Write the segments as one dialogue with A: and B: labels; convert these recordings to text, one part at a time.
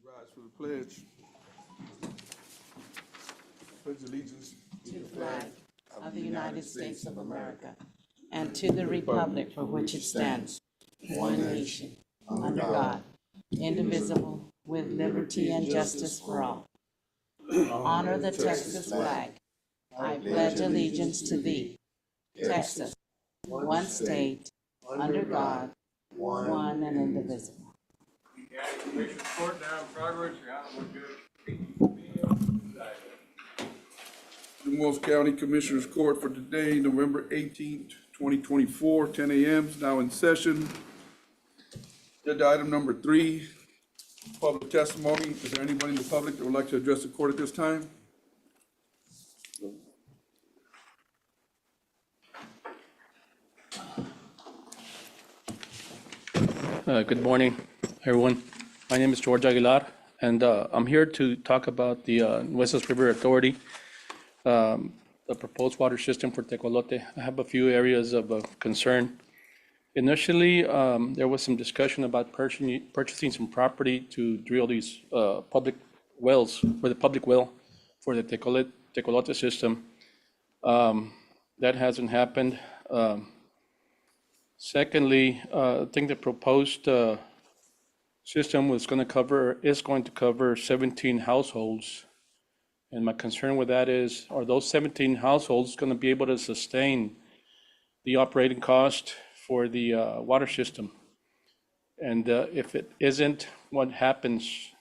A: Rise for the pledge. Pledge allegiance
B: To the flag of the United States of America and to the republic for which it stands, one nation, under God, indivisible, with liberty and justice for all. Honor the Texas flag. I pledge allegiance to thee, Texas, one state, under God, one and indivisible.
C: County Commissioners Court now in progress. Your Honorable Judge.
A: Dumas County Commissioners Court for today, November 18th, 2024, 10 a.m. is now in session. Agenda item number 3, public testimony. Is there anybody in the public that would like to address the court at this time?
D: Good morning, everyone. My name is George Aguilar, and I'm here to talk about the Nueces River Authority, the proposed water system for Tecolote. I have a few areas of concern. Initially, there was some discussion about purchasing some property to drill these public wells, for the public well for the Tecolote system. That hasn't happened. Secondly, I think the proposed system is going to cover 17 households. And my concern with that is, are those 17 households going to be able to sustain the operating cost for the water system? And if it isn't, what happens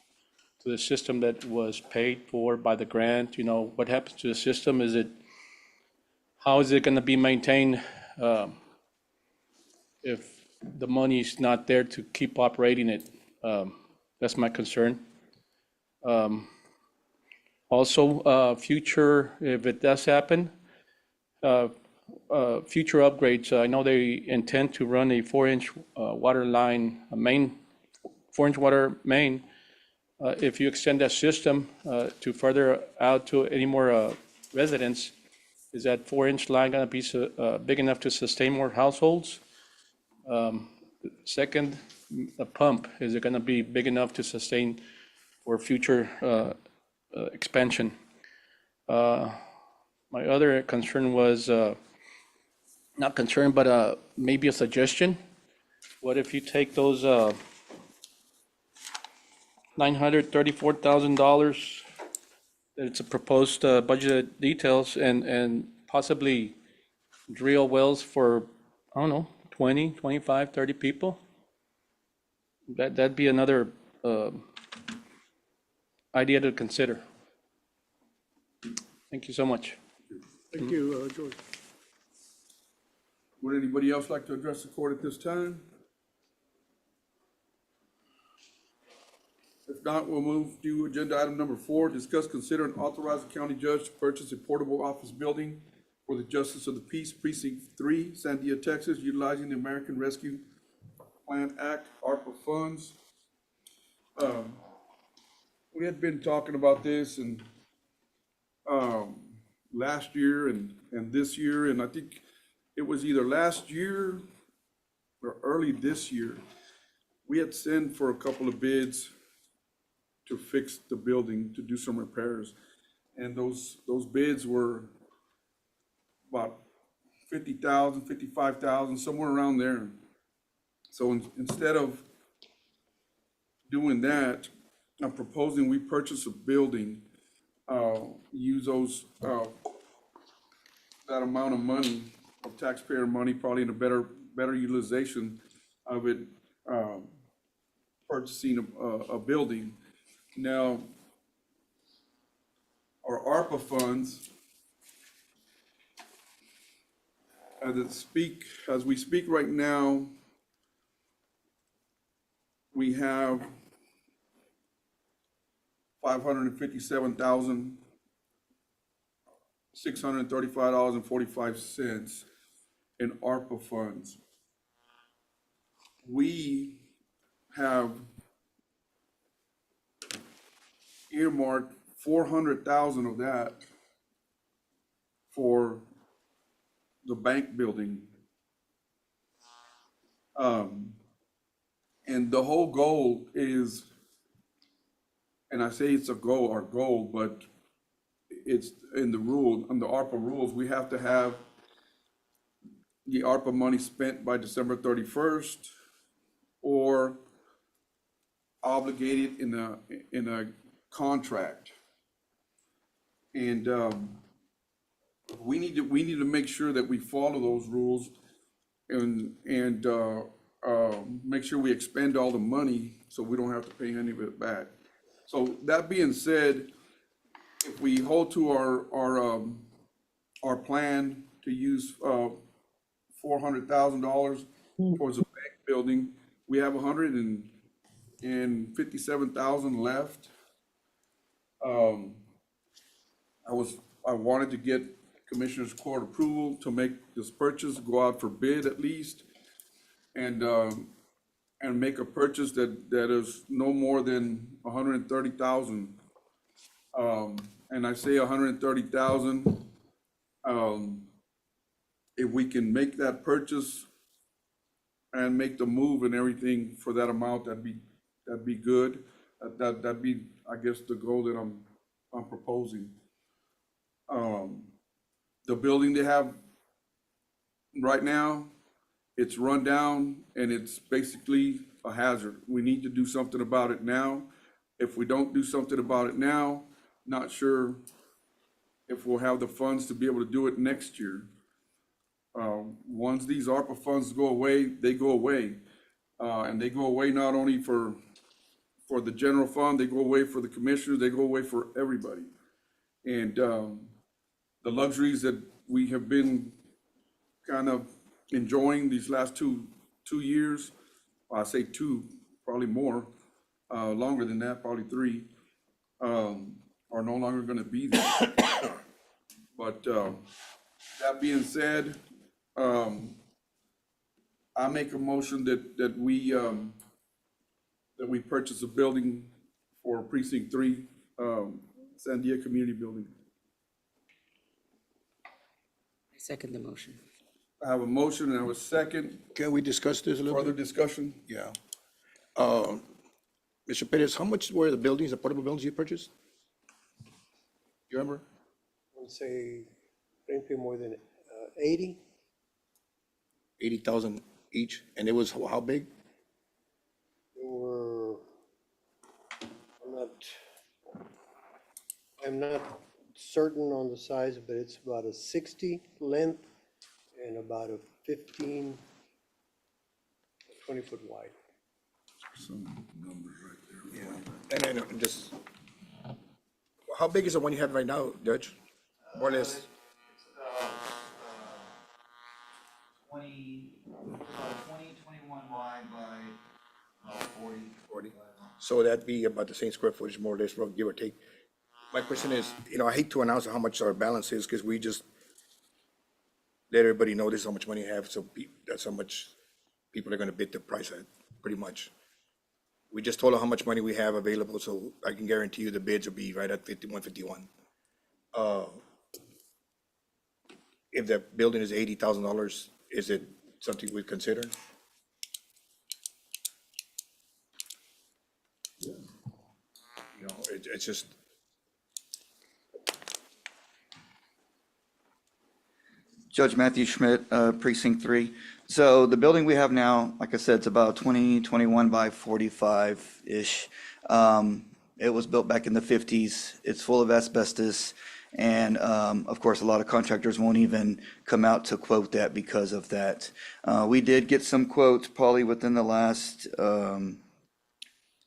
D: to the system that was paid for by the grant? You know, what happens to the system? How is it going to be maintained if the money is not there to keep operating it? That's my concern. Also, if it does happen, future upgrades. I know they intend to run a 4-inch water line, a main 4-inch water main. If you extend that system to further out to any more residents, is that 4-inch line going to be big enough to sustain more households? Second, a pump, is it going to be big enough to sustain for future expansion? My other concern was, not concern, but maybe a suggestion. What if you take those $934,000, it's a proposed budgeted details, and possibly drill wells for, I don't know, 20, 25, 30 people? That'd be another idea to consider. Thank you so much.
A: Thank you, George. Would anybody else like to address the court at this time? If not, we'll move to agenda item number 4, discuss, consider, and authorize the county judge to purchase a portable office building for the Justice of the Peace Precinct 3, Sandia, Texas, utilizing the American Rescue Plan Act, ARPA funds. We had been talking about this and last year and this year, and I think it was either last year or early this year, we had sent for a couple of bids to fix the building, to do some repairs. And those bids were about $50,000, $55,000, somewhere around there. So instead of doing that, I'm proposing we purchase a building, use those, that amount of money, of taxpayer money, probably in a better utilization of it, purchasing a building. Now, our ARPA funds, as we speak right now, we have $557,635.45 in ARPA funds. We have earmarked 400,000 of that for the bank building. And the whole goal is and I say it's our goal, but it's in the rule, on the ARPA rules, we have to have the ARPA money spent by December 31st or obligated in a contract. And we need to make sure that we follow those rules and make sure we expend all the money so we don't have to pay any of it back. So that being said, if we hold to our plan to use $400,000 towards a bank building, we have $157,000 left. I wanted to get Commissioner's Court approval to make this purchase, go out for bid at least, and make a purchase that is no more than $130,000. And I say $130,000. If we can make that purchase and make the move and everything for that amount, that'd be good. That'd be, I guess, the goal that I'm proposing. The building they have right now, it's run down and it's basically a hazard. We need to do something about it now. If we don't do something about it now, not sure if we'll have the funds to be able to do it next year. Once these ARPA funds go away, they go away. And they go away not only for the general fund, they go away for the commissioners, they go away for everybody. And the luxuries that we have been kind of enjoying these last two years, well, I say two, probably more, longer than that, probably three, are no longer gonna be there. But that being said, I make a motion that we purchase a building for Precinct 3, Sandia Community Building.
B: I second the motion.
A: I have a motion and I have a second.
E: Can we discuss this a little
A: Further
E: bit?
A: discussion?
E: Yeah. Mr. Perez, how much were the buildings, the portable buildings you purchased? You remember?
F: I would say, frankly, more than 80.
E: 80,000 each, and it was how big?
F: They were, I'm not certain on the size, but it's about a 60 length and about a 15, 20-foot wide.
A: Some numbers right there.
E: Yeah. And then just, how big is the one you have right now, Judge? More or less?
G: 21 wide by 40.
E: 40. So that'd be about the same square footage, more or less, give or take. My question is, I hate to announce how much our balance is, because we just let everybody know this is how much money you have, so that's how much people are gonna bid the price at, pretty much. We just told them how much money we have available, so I can guarantee you the bids will be right at 51. If the building is $80,000, is it something we'd consider? It's just.
G: Judge Matthew Schmidt, Precinct 3. So the building we have now, like I said, it's about 21 by 45-ish. It was built back in the 50s. It's full of asbestos. And of course, a lot of contractors won't even come out to quote that because of that. We did get some quotes probably within the last,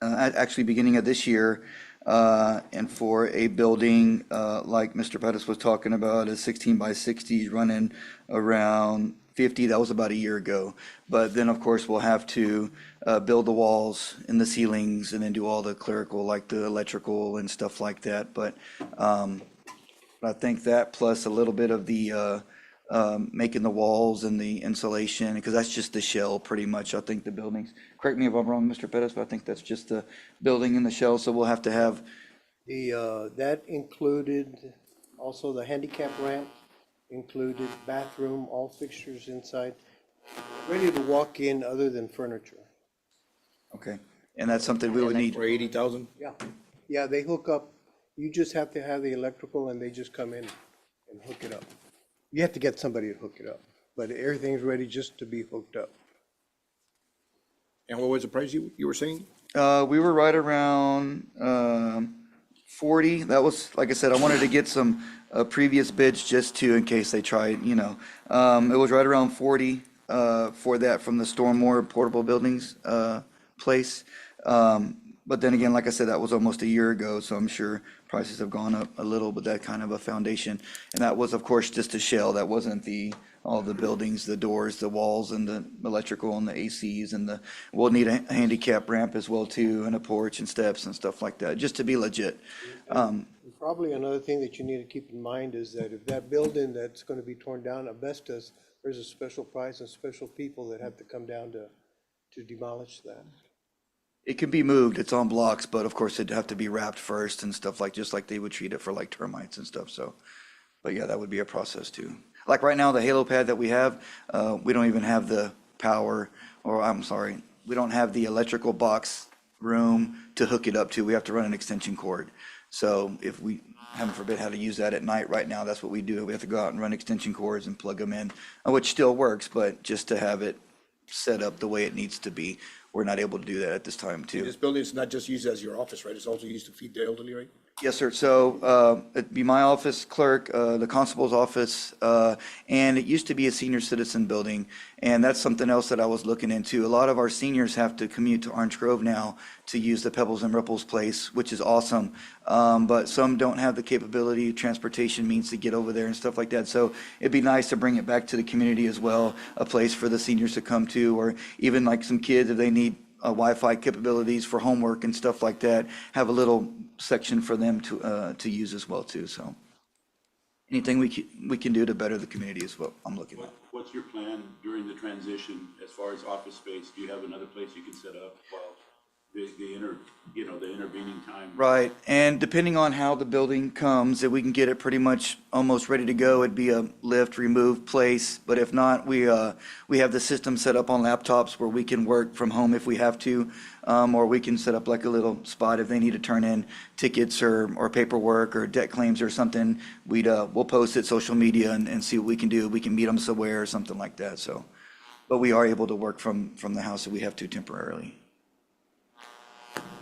G: actually beginning of this year, and for a building like Mr. Pettis was talking about, a 16 by 60 running around 50. That was about a year ago. But then, of course, we'll have to build the walls and the ceilings and then do all the clerical, like the electrical and stuff like that. But I think that plus a little bit of the making the walls and the insulation, because that's just the shell pretty much. I think the buildings, correct me if I'm wrong, Mr. Pettis, but I think that's just the building and the shell. So we'll have to have.
F: That included also the handicap ramp, included bathroom, all fixtures inside, ready to walk in other than furniture.
G: Okay, and that's something we would need.
E: For 80,000?
F: Yeah. Yeah, they hook up, you just have to have the electrical and they just come in and hook it up. You have to get somebody to hook it up, but everything's ready just to be hooked up.
E: And what was the price you were saying?
G: We were right around 40. That was, like I said, I wanted to get some previous bids just to, in case they tried, you know. It was right around 40 for that from the Stormwater Portable Buildings place. But then again, like I said, that was almost a year ago, so I'm sure prices have gone up a little, but that kind of a foundation. And that was, of course, just a shell. That wasn't all the buildings, the doors, the walls, and the electrical and the ACs and we'll need a handicap ramp as well too, and a porch and steps and stuff like that, just to be legit.
F: Probably another thing that you need to keep in mind is that if that building that's gonna be torn down, asbestos, there's a special price and special people that have to come down to demolish that.
G: It can be moved, it's on blocks, but of course it'd have to be wrapped first and stuff just like they would treat it for like termites and stuff, so. But yeah, that would be a process too. Like right now, the Halo pad that we have, we don't even have the power, or I'm sorry, we don't have the electrical box room to hook it up to. We have to run an extension cord. So if we, heaven forbid, had to use that at night, right now, that's what we do. We have to go out and run extension cords and plug them in, which still works, but just to have it set up the way it needs to be, we're not able to do that at this time too.
E: This building is not just used as your office, right? It's also used to feed the elderly, right?
G: Yes, sir. So it'd be my office, clerk, the constable's office, and it used to be a senior citizen building. And that's something else that I was looking into. A lot of our seniors have to commute to Orange Grove now to use the Pebbles and Ripples place, which is awesome. But some don't have the capability, transportation means to get over there and stuff like that. So it'd be nice to bring it back to the community as well, a place for the seniors to come to, or even like some kids if they need Wi-Fi capabilities for homework and stuff like that, have a little section for them to use as well too. So anything we can do to better the community is what I'm looking at.
H: What's your plan during the transition as far as office space? Do you have another place you can set up while the intervening time?
G: Right, and depending on how the building comes, if we can get it pretty much almost ready to go, it'd be a lift, remove place. But if not, we have the system set up on laptops where we can work from home if we have to, or we can set up like a little spot if they need to turn in tickets or paperwork or debt claims or something. We'll post it social media and see what we can do. We can meet them somewhere or something like that. So, but we are able to work from the house if we have to temporarily.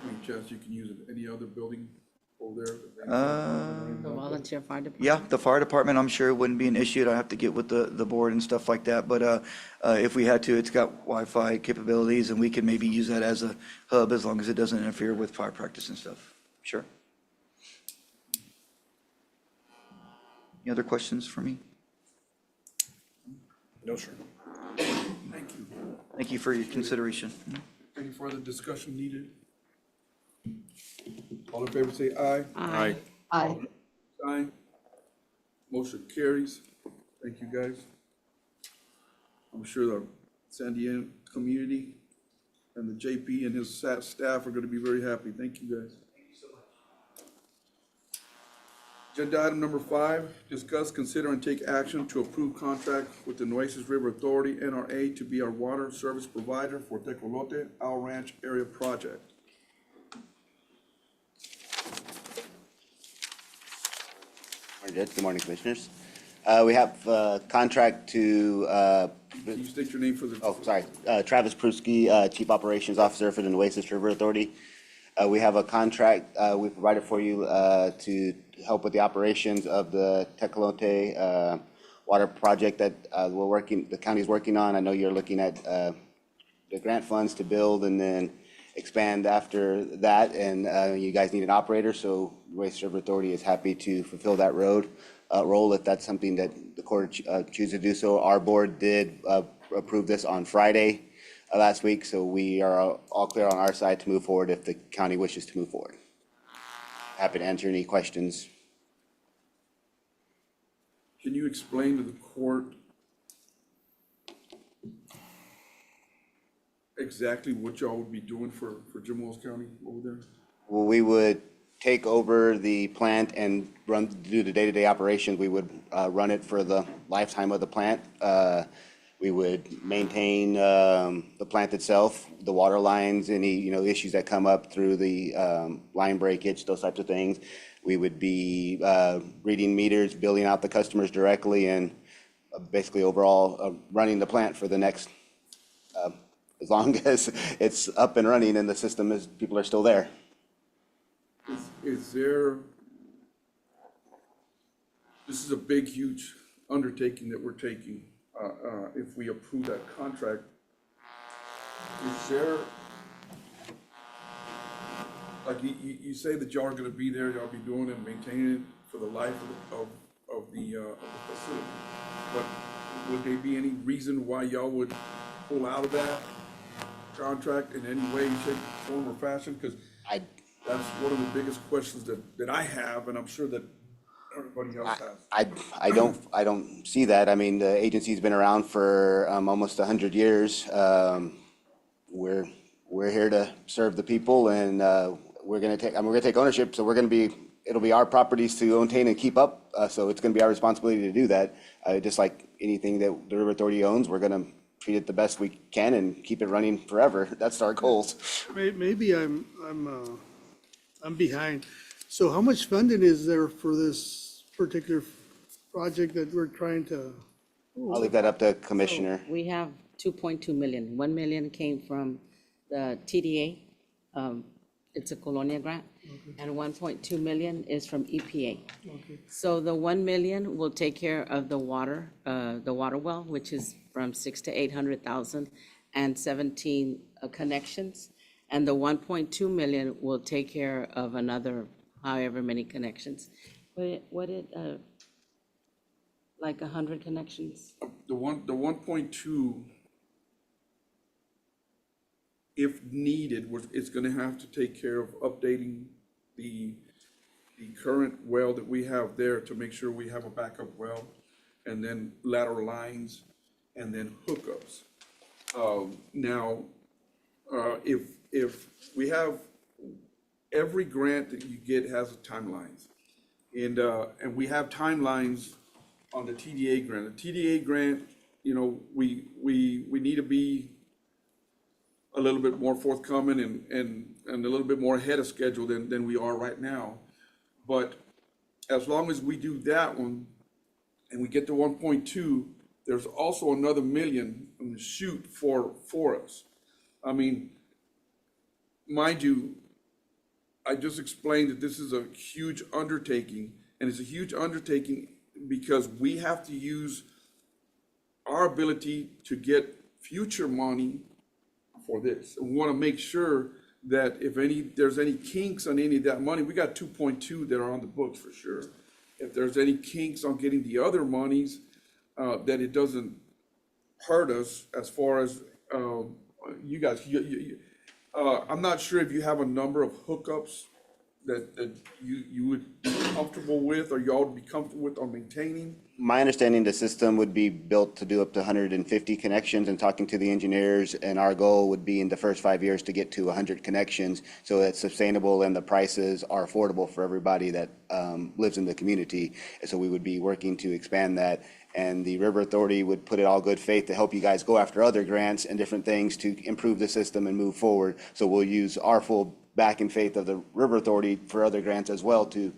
A: Any chance you can use any other building over there?
B: The volunteer fire department?
G: Yeah, the fire department, I'm sure it wouldn't be an issue. I'd have to get with the board and stuff like that. But if we had to, it's got Wi-Fi capabilities and we could maybe use that as a hub as long as it doesn't interfere with fire practice and stuff. Sure. Any other questions for me?
E: No, sir.
A: Thank you.
G: Thank you for your consideration.
A: Any further discussion needed? All in favor say aye.
B: Aye.
I: Aye.
A: Aye. Motion carries. Thank you, guys. I'm sure the San Diego community and the JP and his staff are going to be very happy. Thank you, guys. Thank you so much. Agenda item number 5, discuss, consider, and take action to approve contract with the Nueces River Authority, NRA, to be our water service provider for Tecolote Owl Ranch Area Project.
J: Morning, Judge. Good morning, Commissioners. We have a contract to,
A: Can you state your name for the?
J: Travis Pruski, Chief Operations Officer for the Nueces River Authority. We have a contract we provided for you to help with the operations of the Tecolote water project that the county's working on. I know you're looking at the grant funds to build and then expand after that, and you guys need an operator, so Nueces River Authority is happy to fulfill that role if that's something that the court chooses to do so. Our board did approve this on Friday last week, so we are all clear on our side to move forward if the county wishes to move forward. Happy to answer any questions.
A: Can you explain to the court exactly what y'all would be doing for Jim Wells County over there?
J: Well, we would take over the plant and do the day-to-day operations. We would run it for the lifetime of the plant. We would maintain the plant itself, the water lines, any, issues that come up through the line breakage, those types of things. We would be reading meters, billing out the customers directly, and basically overall running the plant for the next, as long as it's up and running and the system is, people are still there.
A: Is there, this is a big, huge undertaking that we're taking, if we approve that contract. Is there, like, you say that y'all are gonna be there, y'all be doing it, maintaining it for the life of the facility. But would there be any reason why y'all would pull out of that contract in any way, shape, form, or fashion? Because that's one of the biggest questions that I have, and I'm sure that everybody else has.
J: I don't see that. I mean, the agency's been around for almost 100 years. We're here to serve the people, and we're gonna take ownership. So it'll be our properties to maintain and keep up. So it's gonna be our responsibility to do that. Just like anything that the River Authority owns, we're gonna treat it the best we can and keep it running forever. That's our goals.
I: Maybe I'm behind. So how much funding is there for this particular project that we're trying to?
J: I'll leave that up to Commissioner.
B: We have 2.2 million. 1 million came from the TDA. It's a Colonia grant. And 1.2 million is from EPA. So the 1 million will take care of the water well, which is from 600,000 to 800,000 and 17 connections. And the 1.2 million will take care of another however many connections. Like 100 connections?
A: The 1.2, if needed, it's gonna have to take care of updating the current well that we have there to make sure we have a backup well, and then lateral lines, and then hookups. Now, if we have, every grant that you get has timelines. And we have timelines on the TDA grant. The TDA grant, we need to be a little bit more forthcoming and a little bit more ahead of schedule than we are right now. But as long as we do that one and we get to 1.2, there's also another million in the chute for us. I mean, mind you, I just explained that this is a huge undertaking, and it's a huge undertaking because we have to use our ability to get future money for this. We want to make sure that if there's any kinks on any of that money, we got 2.2 that are on the books for sure. If there's any kinks on getting the other monies, that it doesn't hurt us as far as you guys. I'm not sure if you have a number of hookups that you would be comfortable with, or y'all would be comfortable with on maintaining.
J: My understanding, the system would be built to do up to 150 connections, and talking to the engineers, and our goal would be in the first 5 years to get to 100 connections, so it's sustainable and the prices are affordable for everybody that lives in the community. And so we would be working to expand that, and the River Authority would put it all good faith to help you guys go after other grants and different things to improve the system and move forward. So we'll use our full back and faith of the River Authority for other grants as well to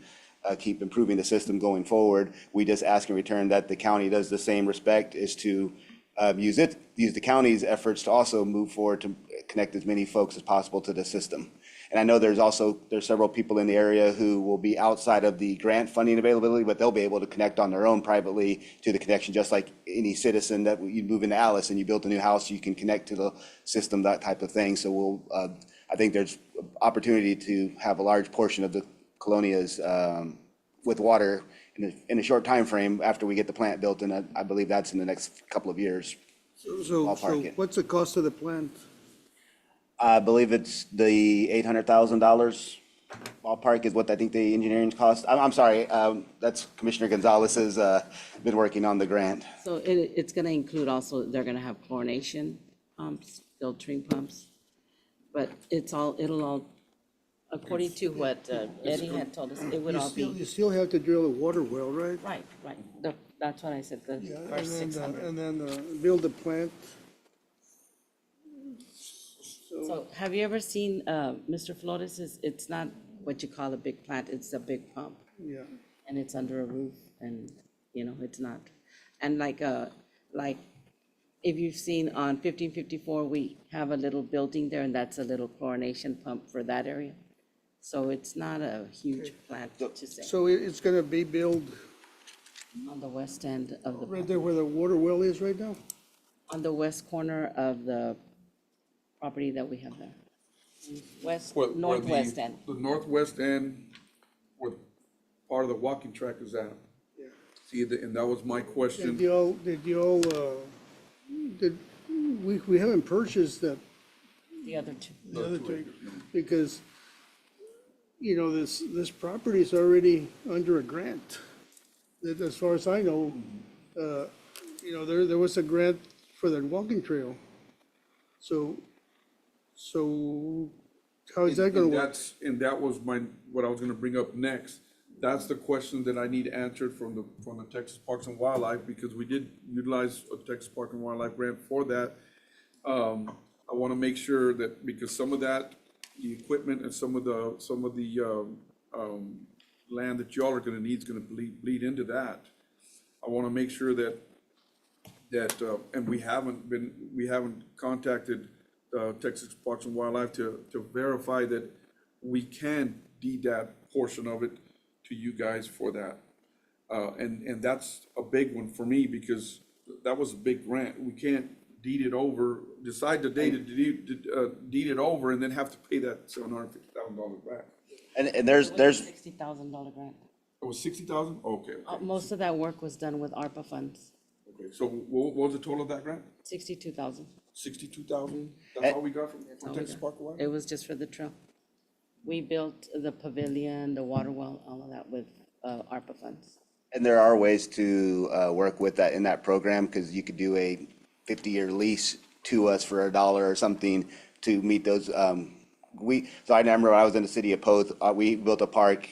J: keep improving the system going forward. We just ask in return that the county does the same respect, is to use the county's efforts to also move forward to connect as many folks as possible to the system. And I know there's several people in the area who will be outside of the grant funding availability, but they'll be able to connect on their own privately to the connection, just like any citizen that you move into Alice and you built a new house, you can connect to the system, that type of thing. So I think there's opportunity to have a large portion of the colonias with water in a short time frame after we get the plant built, and I believe that's in the next couple of years.
I: So
J: Ballpark it.
I: what's the cost of the plant?
J: I believe it's the $800,000 ballpark is what I think the engineering cost. I'm sorry, that's Commissioner Gonzalez has been working on the grant.
B: So it's gonna include also, they're gonna have chlorination pumps, filtering pumps. But it'll all, according to what Eddie had told us, it would all
I: You
B: be,
I: still have to drill a water well, right?
B: right. That's what I said, the
I: Yeah,
B: first
I: and
B: 600.
I: then build the plant.
B: So have you ever seen, Mr. Flores, it's not what you call a big plant, it's a big pump.
I: Yeah,
B: And it's under a roof and, it's not. And like, if you've seen on 1554, we have a little building there and that's a little chlorination pump for that area. So it's not a huge plant to say,
I: so it's gonna be built
B: on the west end of the,
I: right there where the water well is right now?
B: on the west corner of the property that we have there. West,
A: Where the-
B: northwest end.
A: The northwest end, where part of the walking track is at.
I: Yeah.
A: See, and that was my question.
I: We haven't purchased the
B: The other two.
I: other two, because, this property is already under a grant. That, as far as I know, there was a grant for that walking trail. So how is that gonna work?
A: And that was what I was gonna bring up next. That's the question that I need answered from the Texas Parks and Wildlife, because we did utilize a Texas Park and Wildlife grant for that. I wanna make sure that, because some of that, the equipment and some of the land that y'all are gonna need is gonna bleed into that. I wanna make sure that, and we haven't contacted Texas Parks and Wildlife to verify that we can deed that portion of it to you guys for that. And that's a big one for me, because that was a big grant. We can't deed it over, decide the day to deed it over, and then have to pay that $750,000 back.
J: And there's,
B: $60,000 grant.
A: It was 60,000? Okay,
B: Most of that work was done with ARPA funds,
A: okay. So what was the total of that grant?
B: 62,000.
A: 62,000? That's all we got from
B: all we
A: Texas
B: got.
A: Park and Wildlife?
B: It was just for the trail. We built the pavilion, the water well, all of that with ARPA funds.
J: and there are ways to work with that in that program, because you could do a 50-year lease to us for $1 or something to meet those. So I remember when I was in the city of Poth, we built a park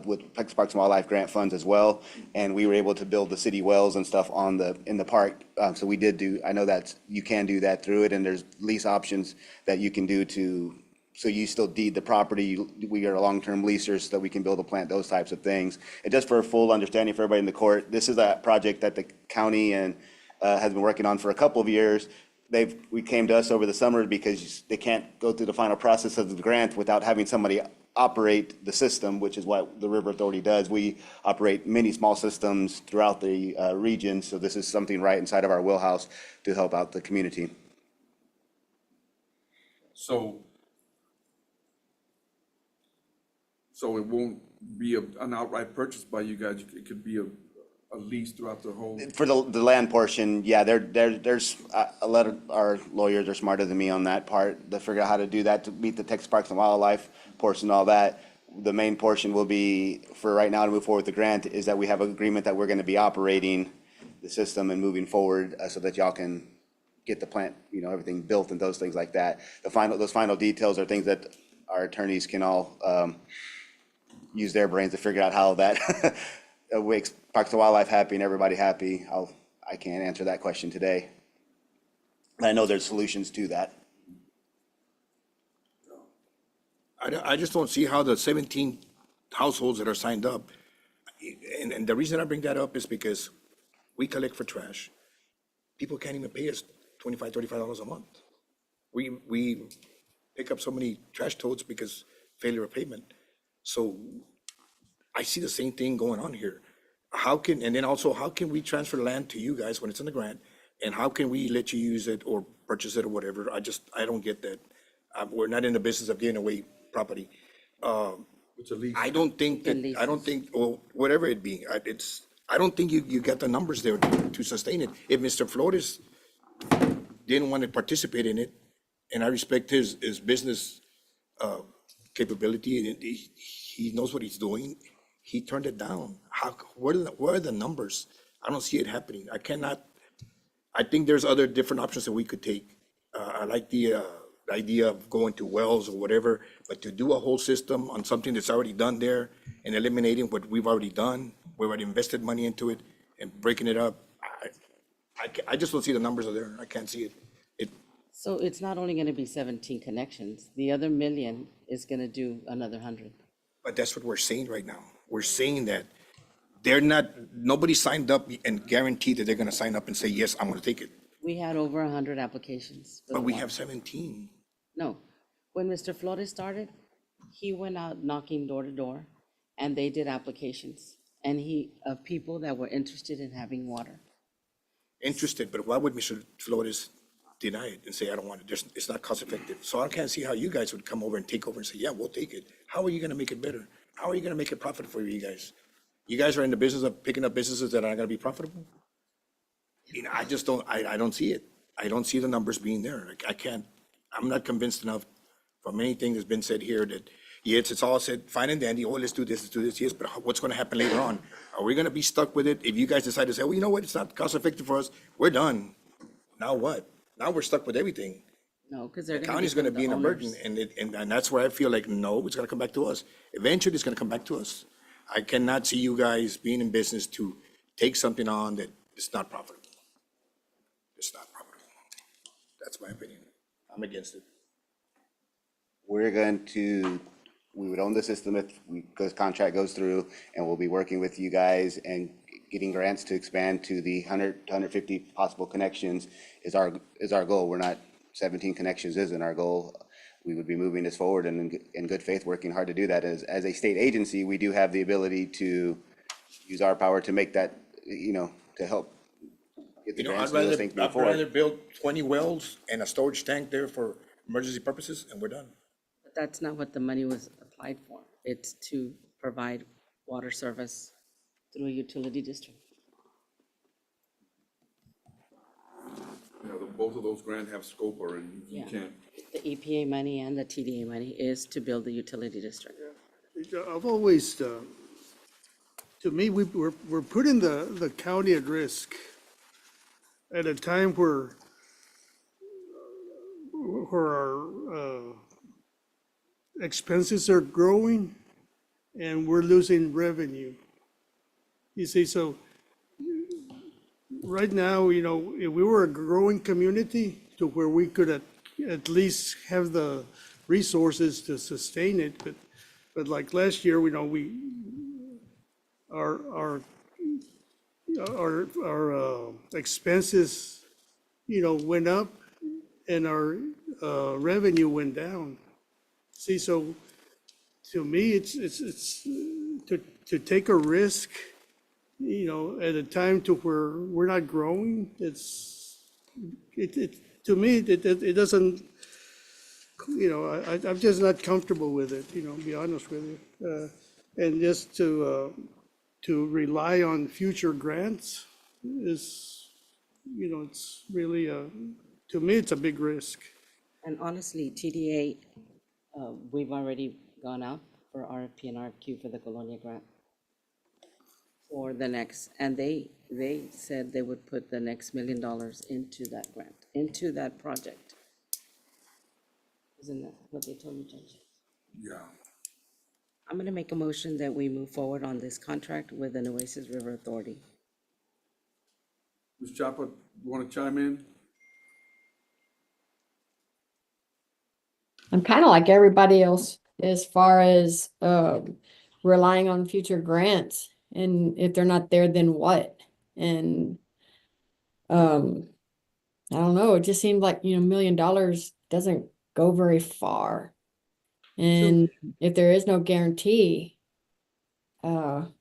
J: with Texas Parks and Wildlife grant funds as well, and we were able to build the city wells and stuff in the park. So we did do. I know that you can do that through it, and there's lease options that you can do to. So you still deed the property. We are long-term leasers, so that we can build a plant, those types of things. And just for a full understanding for everybody in the court, this is a project that the county and has been working on for a couple of years. We came to us over the summer because they can't go through the final process of the grant without having somebody operate the system, which is what the River Authority does. We operate many small systems throughout the region, so this is something right inside of our wheelhouse to help out the community.
A: So it won't be an outright purchase by you guys. It could be a lease throughout the whole.
J: For the land portion, yeah, there's a lot of our lawyers are smarter than me on that part. They figure out how to do that to meet the Texas Parks and Wildlife portion, all that. The main portion will be, for right now to move forward with the grant, is that we have an agreement that we're going to be operating the system and moving forward so that y'all can get the plant, everything built and those things like that. Those final details are things that our attorneys can all use their brains to figure out how that makes Parks and Wildlife happy and everybody happy. I can't answer that question today. I know there's solutions to that.
E: I just don't see how the 17 households that are signed up, and the reason I bring that up is because we collect for trash. People can't even pay us $25, $35 a month. We pick up so many trash totes because failure of payment. So I see the same thing going on here. And then also, how can we transfer land to you guys when it's in the grant? And how can we let you use it or purchase it or whatever? I don't get that. We're not in the business of giving away property.
A: It's a lease.
E: I don't think, or whatever it be, I don't think you got the numbers there to sustain it. If Mr. Flores didn't want to participate in it, and I respect his business capability, and he knows what he's doing, he turned it down. Where are the numbers? I don't see it happening. I think there's other different options that we could take. I like the idea of going to wells or whatever, but to do a whole system on something that's already done there and eliminating what we've already done, we've already invested money into it, and breaking it up, I just don't see the numbers are there. I can't see it.
B: So it's not only gonna be 17 connections, the other million is gonna do another 100.
E: But that's what we're saying right now. We're saying that they're not, nobody signed up and guaranteed that they're gonna sign up and say, yes, I'm gonna take it.
B: We had over 100 applications. for
E: But
B: the
E: we
B: water.
E: have 17.
B: No, when Mr. Flores started, he went out knocking door to door, and they did applications, and of people that were interested in having water.
E: Interested, but why would Mr. Flores deny it and say, I don't want it? It's not cost effective. So I can't see how you guys would come over and take over and say, yeah, we'll take it. How are you gonna make it better? How are you gonna make it profitable for you guys? You guys are in the business of picking up businesses that aren't gonna be profitable? You know, I just don't, I don't see it. I don't see the numbers being there. I can't, I'm not convinced enough from anything that's been said here that, yes, it's all said, fine and dandy, oh, let's do this, yes, but what's gonna happen later on? Are we gonna be stuck with it? If you guys decide to say, well, you know what, it's not cost effective for us, we're done. Now what? Now we're stuck with everything.
B: No, because they're
E: The
B: gonna
E: county's gonna
B: become
E: be in
B: the
E: a burden,
B: owners.
E: and that's where I feel like, no, it's gonna come back to us. Eventually, it's gonna come back to us. I cannot see you guys being in business to take something on that is not profitable. It's not profitable. That's my opinion. I'm against it.
J: We would own the system if this contract goes through, and we'll be working with you guys and getting grants to expand to the 100 to 150 possible connections is our goal. We're not, 17 connections isn't our goal. We would be moving this forward and in good faith, working hard to do that. As a state agency, we do have the ability to use our power to make that, to help get the
E: You know,
J: grants and those things move
E: I'd rather
J: forward.
E: build 20 wells and a storage tank there for emergency purposes, and we're done.
B: But that's not what the money was applied for. It's to provide water service through a utility district.
A: You know, both of those grants have scope already. You
B: Yeah.
A: can't.
B: The EPA money and the TDA money is to build the utility district.
I: I've always, to me, we're putting the county at risk at a time where our expenses are growing and we're losing revenue. You see, so right now, you know, if we were a growing community to where we could at least have the resources to sustain it, but like last year, you know, our expenses, you know, went up and our revenue went down. See, so to me, it's to take a risk, you know, at a time to where we're not growing, to me, it doesn't, you know, I'm just not comfortable with it, you know, to be honest with you. And just to rely on future grants is, you know, it's really, to me, it's a big risk.
B: And honestly, TDA, we've already gone out for RFP and RFQ for the Colonia grant for the next, and they said they would put the next $1 million into that grant, into that project. Isn't that what they told you, Judge?
A: Yeah.
B: I'm gonna make a motion that we move forward on this contract with the Nueces River Authority.
A: Ms. Chapa, you want to chime in?
K: I'm kind of like everybody else as far as relying on future grants. And if they're not there, then what? And I don't know. It just seemed like, $1 million doesn't go very far. And if there is no guarantee, I'm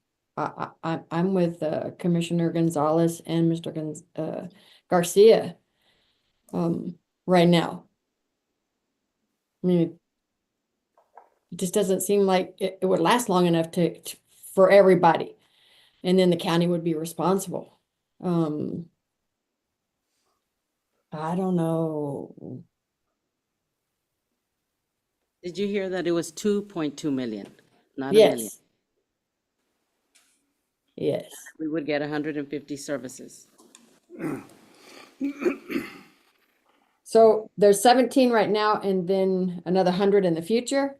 K: with Commissioner Gonzalez and Mr. Garcia right now. I mean, it just doesn't seem like it would last long enough for everybody. And then the county would be responsible. I don't know.
B: Did you hear that it was 2.2 million, not a million?
K: Yes. Yes.
B: We would get 150 services.
K: So there's 17 right now and then another 100 in the future?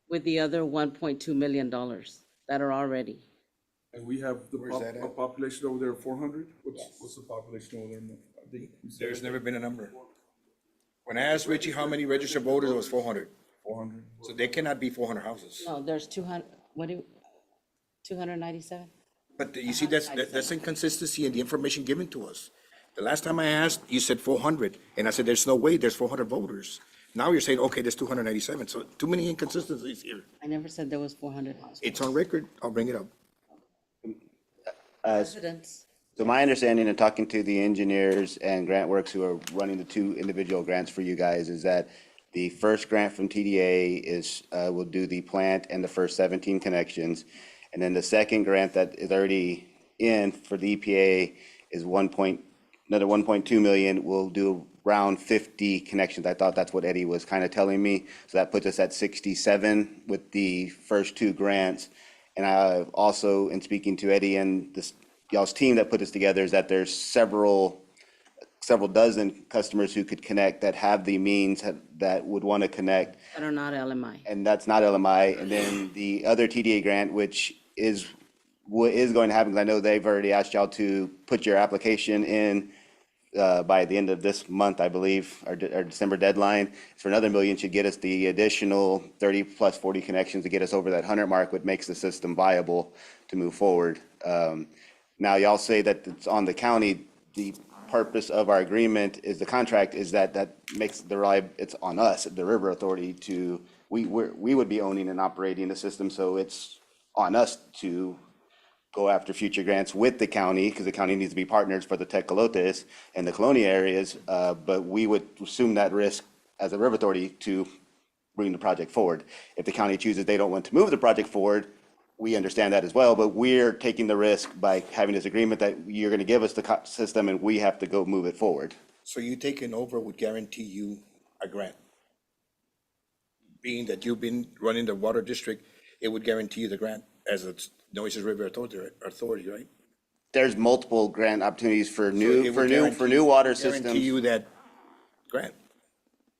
B: With the other $1.2 million that are already.
A: And we have
E: Where's that
A: a
E: at?
A: population over there of 400?
B: Yes.
A: What's the population over there? I think we said
E: There's never been a number. When I asked Richie how many registered voters, it was 400.
A: 400.
E: So there cannot be 400 houses.
B: No, there's 200, 297?
E: But you see, that's inconsistency in the information given to us. The last time I asked, you said 400, and I said, there's no way, there's 400 voters. Now you're saying, okay, there's 297, so too many inconsistencies here.
B: I never said there was 400 households.
E: It's on record, I'll bring it up.
B: Residents.
J: So my understanding in talking to the engineers and grant works who are running the two individual grants for you guys is that the first grant from TDA is, will do the plant and the first 17 connections. And then the second grant that is already in for the EPA is another 1.2 million. We'll do around 50 connections. I thought that's what Eddie was kind of telling me. So that puts us at 67 with the first two grants. And I also, in speaking to Eddie and this y'all's team that put this together, is that there's several dozen customers who could connect that have the means that would want to connect.
B: That are not LMI.
J: And that's not LMI. And then the other TDA grant, which is what is going to happen, because I know they've already asked y'all to put your application in by the end of this month, I believe, our December deadline. For another million should get us the additional 30 plus 40 connections to get us over that 100 mark, which makes the system viable to move forward. Now, y'all say that it's on the county. The purpose of our agreement is the contract is that makes it's on us, the River Authority, we would be owning and operating the system, so it's on us to go after future grants with the county, because the county needs to be partners for the Tecolotes and the Colonia areas, but we would assume that risk as a River Authority to bring the project forward. If the county chooses they don't want to move the project forward, we understand that as well, but we're taking the risk by having this agreement that you're gonna give us the system and we have to go move it forward.
E: So you taking over would guarantee you a grant? Being that you've been running the water district, it would guarantee you the grant as a Nueces River Authority, right?
J: There's multiple grant opportunities for
E: So
J: new
E: it would guarantee-
J: water
E: Guarantee
J: systems.
E: you that grant,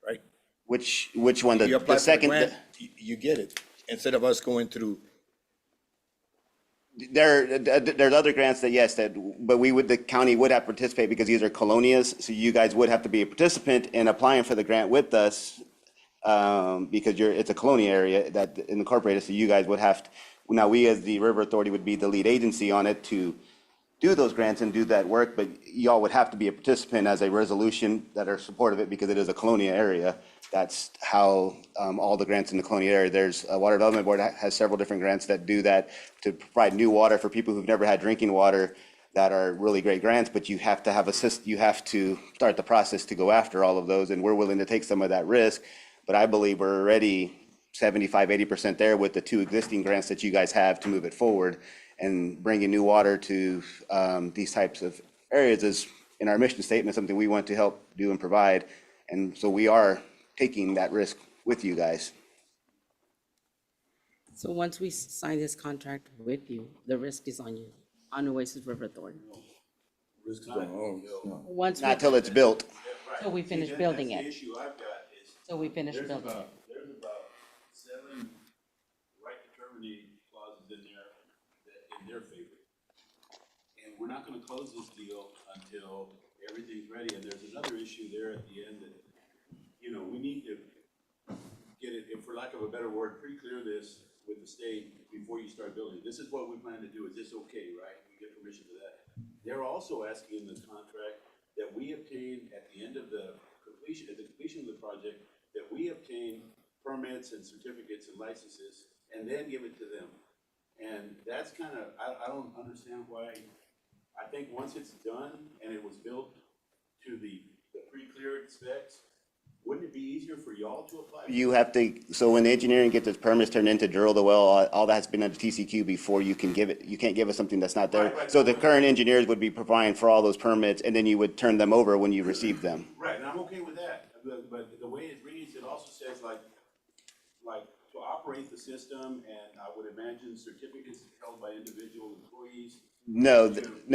E: right?
J: Which one?
E: You
J: The
E: apply for a
J: second,
E: grant, you get it, instead of us going through.
J: there's other grants that, yes, but the county would have to participate because these are colonias, so you guys would have to be a participant in applying for the grant with us, because it's a colonia area that incorporated, so you guys would have to, now we as the River Authority would be the lead agency on it to do those grants and do that work, but y'all would have to be a participant as a resolution that are supportive of it because it is a colonia area. That's how all the grants in the colonia area, there's a Water Development Board that has several different grants that do that to provide new water for people who've never had drinking water that are really great grants, but you have to have you have to start the process to go after all of those, and we're willing to take some of that risk. But I believe we're already 75-80% there with the two existing grants that you guys have to move it forward, and bringing new water to these types of areas is in our mission statement, something we want to help do and provide. And so we are taking that risk with you guys.
B: So once we sign this contract with you, the risk is on you, on Oasis River Authority.
A: Risk is on all.
B: Once
J: Not till it's built.
B: till we finish building
H: The
B: it,
H: issue I've got is
B: till we finish
H: there's
B: building it.
H: about 7 right to terminate clauses in there that in their favor. And we're not gonna close this deal until everything's ready, and there's another issue there at the end that, we need to get it, if for lack of a better word, pre-clear this with the state before you start building. This is what we plan to do, is this okay, right? We get permission for that. They're also asking in this contract that we obtain at the end of the completion, at the completion of the project, that we obtain permits and certificates and licenses and then give it to them. And that's kind of, I don't understand why. I think once it's done and it was built to the pre-cleared specs, wouldn't it be easier for y'all to apply?
J: You have to, so when the engineering gets its permits turned in to drill the well, all that's been under TCQ before you can give it, you can't give us something that's not there.
H: Right.
J: So the current engineers would be providing for all those permits, and then you would turn them over when you receive them.
H: Right, and I'm okay with that, but the way it reads, it also says like to operate the system, and I would imagine certificates held by individual employees.
J: No,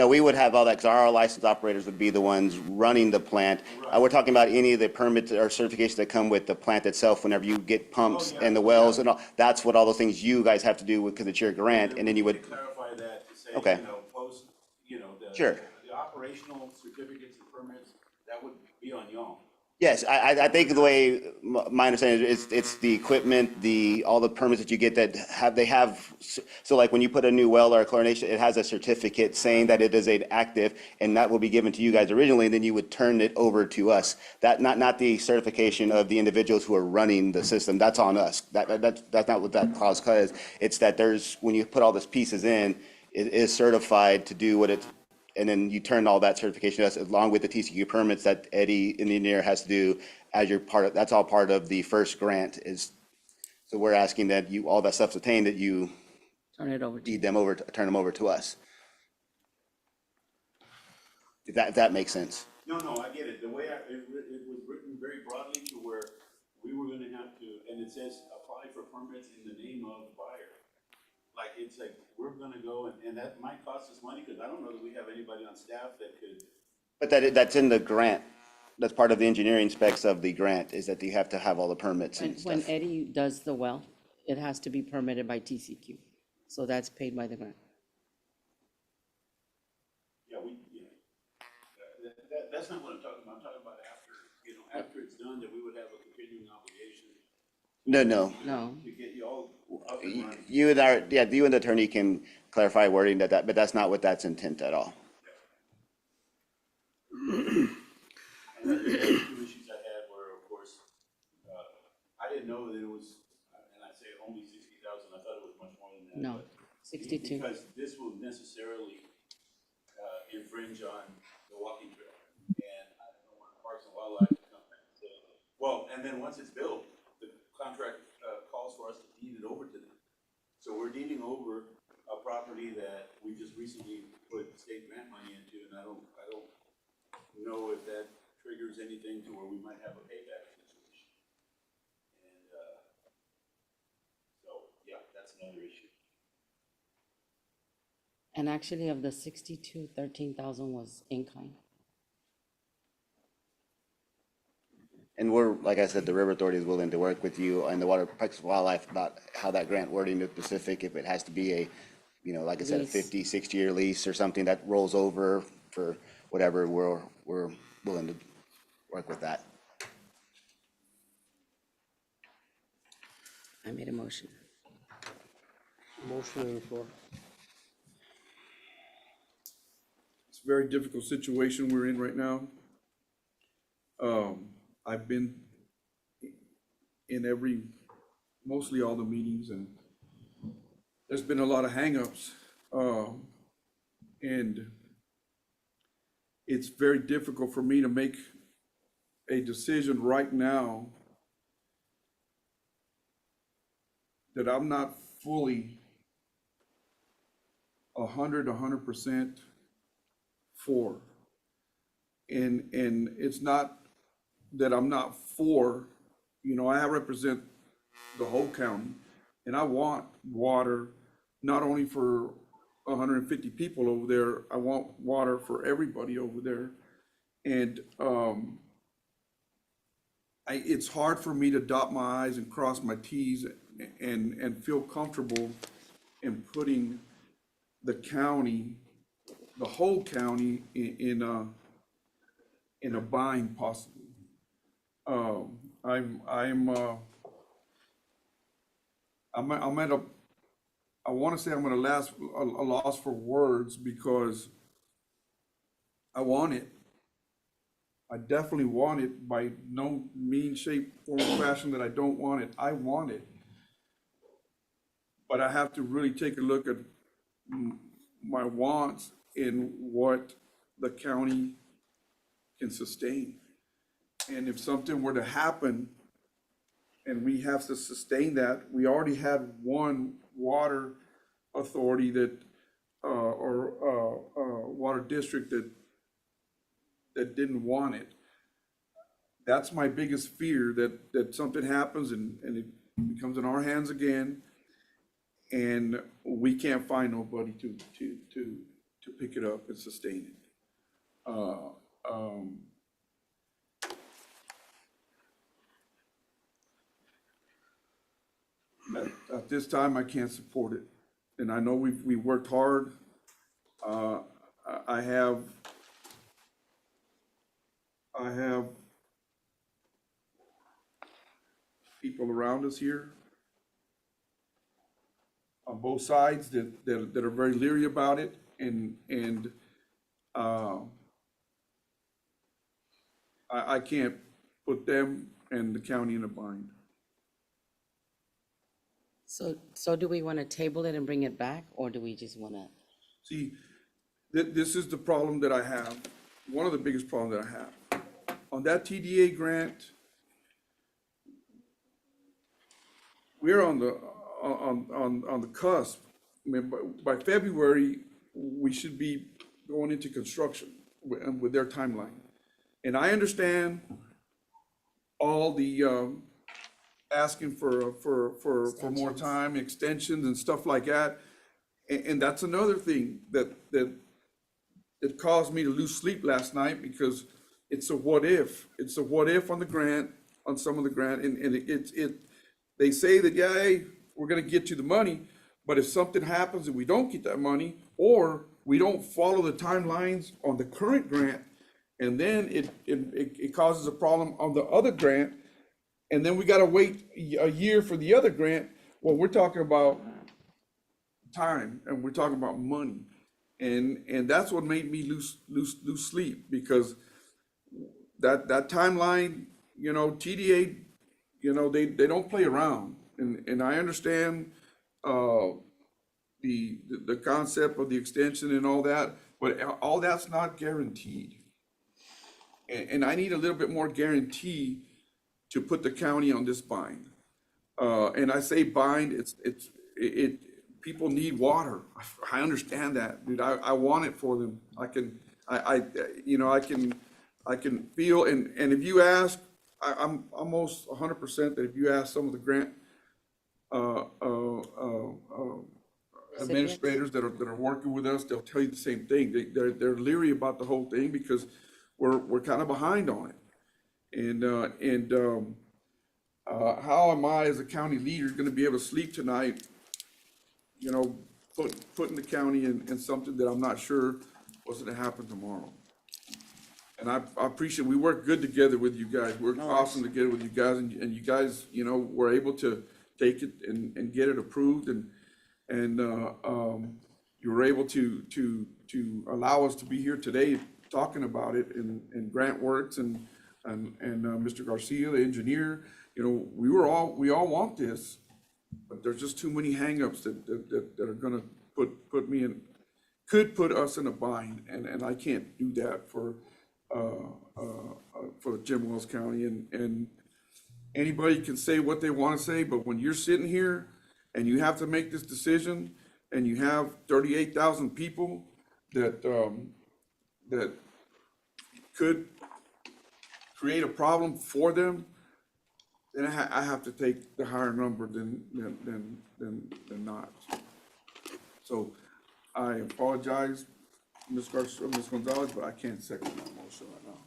J: we would have all that, because our licensed operators would be the ones running the plant. We're talking about any of the permits or certifications that come with the plant itself, whenever you get pumps and the wells and all. That's what all those things you guys have to do with, because it's your grant, and then you would.
H: Clarify that to say
J: Okay.
H: You know, post, you know,
J: Sure.
H: the operational certificates and permits, that would be on y'all.
J: Yes, I think the way, my understanding is, it's the equipment, all the permits that you get that so like when you put a new well or a chlorination, it has a certificate saying that it is an active, and that will be given to you guys originally, and then you would turn it over to us. That, not the certification of the individuals who are running the system, that's on us. That's not what that clause says. It's that when you put all these pieces in, it is certified to do what it's, and then you turn all that certification to us along with the TCQ permits that Eddie, the engineer, has to do as your part of, that's all part of the first grant is. So we're asking that all that stuff's obtained, that you
B: Turn it over to you.
J: turn them over to us. If that makes sense.
H: No, I get it. The way it was written very broadly to where we were gonna have to, and it says apply for permits in the name of buyer. Like, it's like, we're gonna go and that might cost us money, because I don't know that we have anybody on staff that could.
J: But that's in the grant. That's part of the engineering specs of the grant, is that you have to have all the permits and
B: When
J: stuff.
B: Eddie does the well, it has to be permitted by TCQ. So that's paid by the grant.
H: Yeah, that's not what I'm talking about. I'm talking about after it's done, that we would have a continuing obligation.
J: No.
B: No.
H: To get you all up and running.
J: You and the attorney can clarify wording but that's not what that's intent at all.
H: And the other two issues I had were, of course, I didn't know that it was, and I say only 60,000, I thought it was much more than that.
B: No,
H: but
B: 62.
H: Because this will necessarily infringe on the walking trail. And I don't want Parks and Wildlife to come back and say, well, and then once it's built, the contract calls for us to deed it over to them. So we're deeding over a property that we just recently put state grant money into, and I don't know if that triggers anything to where we might have a payback situation. And, so, yeah, that's another issue.
B: And actually of the 62, 13,000 was in kind.
J: And we're, like I said, the River Authority is willing to work with you and the Parks and Wildlife about how that grant wording is specific, if it has to be a, like I said, a
B: Lease.
J: 50, 60-year lease or something that rolls over for whatever, we're willing to work with that.
B: I made a motion.
F: Motion on the floor.
A: It's a very difficult situation we're in right now. I've been in mostly all the meetings, and there's been a lot of hangups. And it's very difficult for me to make a decision right now that I'm not fully 100% for. And it's not that I'm not for, I represent the whole county, and I want water, not only for 150 people over there, I want water for everybody over there. And it's hard for me to dot my i's and cross my t's and feel comfortable in putting the county, the whole county in a bind possibly. I want to say I'm at a loss for words, because I want it. I definitely want it, by no means, shape, form, or fashion that I don't want it. I want it. But I have to really take a look at my wants and what the county can sustain. And if something were to happen and we have to sustain that, we already had one water authority or water district that didn't want it. That's my biggest fear, that something happens and it becomes in our hands again, and we can't find nobody to pick it up and sustain it. At this time, I can't support it. And I know we worked hard I have people around us here on both sides that are very leery about it, and I can't put them and the county in a bind.
B: So do we want to table it and bring it back, or do we just want to?
A: See, this is the problem that I have, one of the biggest problems that I have. On that TDA grant, we're on the cusp. I mean, by February, we should be going into construction with their timeline. And I understand all the asking for more time, extensions and stuff like that. And that's another thing that caused me to lose sleep last night, because it's a what if. It's a what if on the grant, on some of the grant, and they say that, yeah, hey, we're gonna get you the money, but if something happens and we don't get that money, or we don't follow the timelines on the current grant, and then it causes a problem on the other grant, and then we gotta wait a year for the other grant, well, we're talking about time, and we're talking about money. And that's what made me lose sleep, because that timeline, TDA, they don't play around. And I understand the concept of the extension and all that, but all that's not guaranteed. And I need a little bit more guarantee to put the county on this bind. And I say bind, people need water. I understand that, dude. I want it for them. I can feel, and if you ask, I'm almost 100% that if you ask some of the grant administrators that are working with us, they'll tell you the same thing. They're leery about the whole thing, because we're kind of behind on it. And how am I, as a county leader, going to be able to sleep tonight, putting the county in something that I'm not sure what's going to happen tomorrow? And I appreciate, we work good together with you guys. We're awesome together with you guys, and you guys, were able to take it and get it approved, and you were able to allow us to be here today talking about it, and Grant Works and Mr. Garcia, the engineer. We all want this, but there's just too many hangups that are gonna could put us in a bind, and I can't do that for Jim Wells County. And anybody can say what they want to say, but when you're sitting here and you have to make this decision, and you have 38,000 people that could create a problem for them, then I have to take the higher number than not. So I apologize, Ms. Gonzalez, but I can't second that motion right now.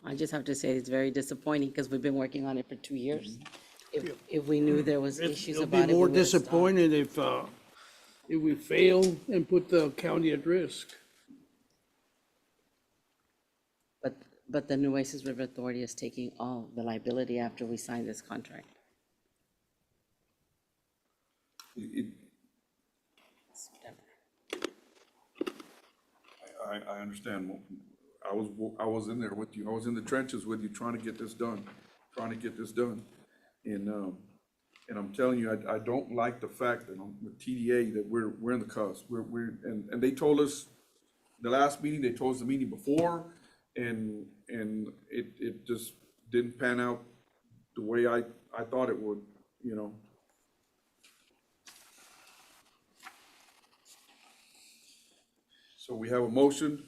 B: I just have to say it's very disappointing, because we've been working on it for 2 years. If we knew there was issues
I: It'll
B: about it,
I: be
B: we
I: more
B: would've stopped.
I: disappointed if we fail and put the county at risk.
B: But the Nueces River Authority is taking all the liability after we sign this contract.
A: I understand. I was in there with you. I was in the trenches with you, trying to get this done. And I'm telling you, I don't like the fact that with TDA that we're in the cusp. And they told us the last meeting, they told us the meeting before, and it just didn't pan out the way I thought it would, So we have a motion.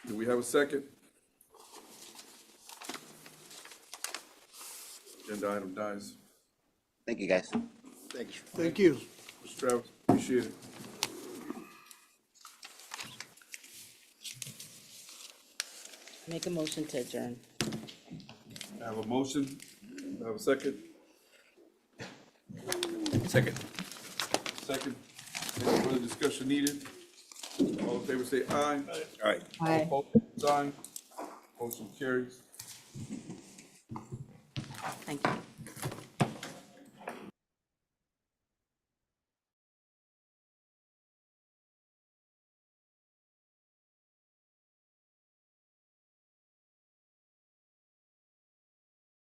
A: Do we have a second? Agenda item dies.
J: Thank you, guys.
E: Thank you.
I: Thank you.
A: Mr. Travis, appreciate it.
B: Make a motion to adjourn.
A: I have a motion. I have a second.
E: Second.
A: Second. Any further discussion needed? All in favor say aye.
E: All right.
K: Aye.
A: Opposed, sign. Motion carries.
B: Thank you.